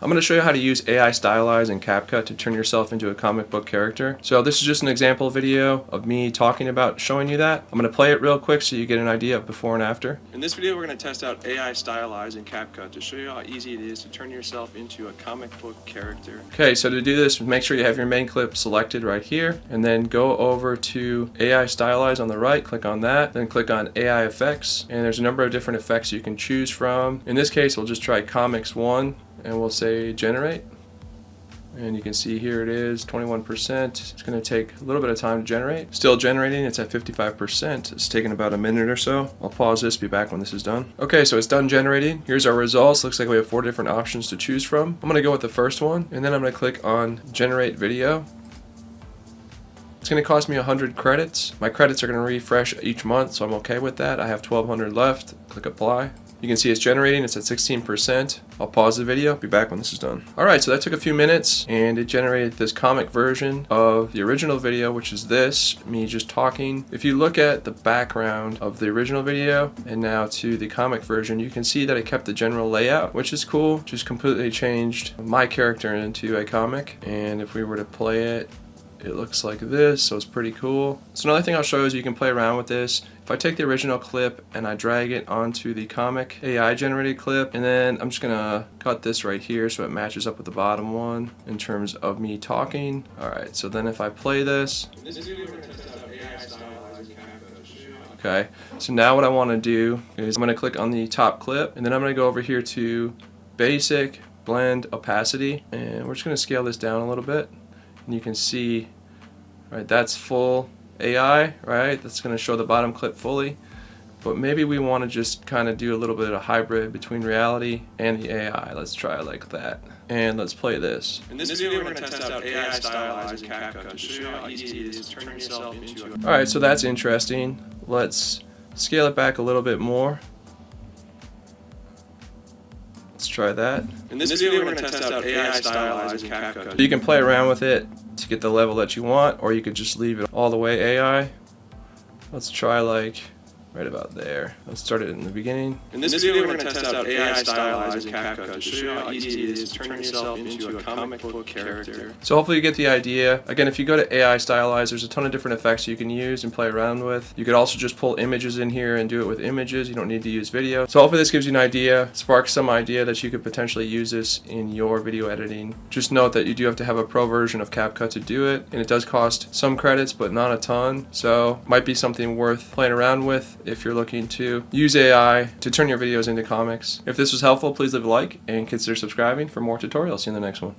I'm going to show you how to use AI Stylize and CapCut to turn yourself into a comic book character. So this is just an example video of me talking about showing you that. I'm going to play it real quick so you get an idea of before and after. In this video we're going to test out AI Stylize and CapCut to show you how easy it is to turn yourself into a comic book character. Okay, so to do this, make sure you have your main clip selected right here, and then go over to AI Stylize on the right, click on that, then click on AI Effects, and there's a number of different effects you can choose from. In this case, we'll just try Comics 1, and we'll say generate, and you can see here it is 21%. It's going to take a little bit of time to generate. Still generating. It's at 55%. It's taken about a minute or so. I'll pause this, be back when this is done. Okay, so it's done generating. Here's our results. Looks like we have 4 different options to choose from. I'm going to go with the first one, and then I'm going to click on generate video. It's going to cost me 100 credits. My credits are going to refresh each month, so I'm okay with that. I have 1,200 left. Click apply. You can see it's generating. It's at 16%. I'll pause the video, be back when this is done. Alright, so that took a few minutes, and it generated this comic version of the original video, which is this, me just talking. If you look at the background of the original video and now to the comic version, you can see that it kept the general layout, which is cool. Just completely changed my character into a comic. And if we were to play it, it looks like this, so it's pretty cool. So another thing I'll show you is you can play around with this. If I take the original clip and I drag it onto the comic AI generated clip, and then I'm just gonna cut this right here so it matches up with the bottom one in terms of me talking. Alright, so then if I play this, okay, so now what I want to do is I'm going to click on the top clip, and then I'm going to go over here to basic, blend, opacity, and we're just going to scale this down a little bit. And you can see, right, that's full AI, right? That's going to show the bottom clip fully. But maybe we want to just kind of do a little bit of a hybrid between reality and the AI. Let's try it like that. And let's play this. In this video, we're going to test out AI Stylize and CapCut to show you how easy it is to turn yourself into a... Alright, so that's interesting. Let's scale it back a little bit more. Let's try that. In this video, we're going to test out AI Stylize and CapCut. You can play around with it to get the level that you want, or you could just leave it all the way AI. Let's try like right about there. Let's start it in the beginning. In this video, we're going to test out AI Stylize and CapCut to show you how easy it is to turn yourself into a comic book character. So hopefully you get the idea. Again, if you go to AI Stylize, there's a ton of different effects you can use and play around with. You could also just pull images in here and do it with images. You don't need to use video. So hopefully this gives you an idea, sparks some idea that you could potentially use this in your video editing. Just note that you do have to have a pro version of CapCut to do it, and it does cost some credits, but not a ton. So might be something worth playing around with if you're looking to use AI to turn your videos into comics. If this was helpful, please leave a like and consider subscribing for more tutorials. See you in the next one.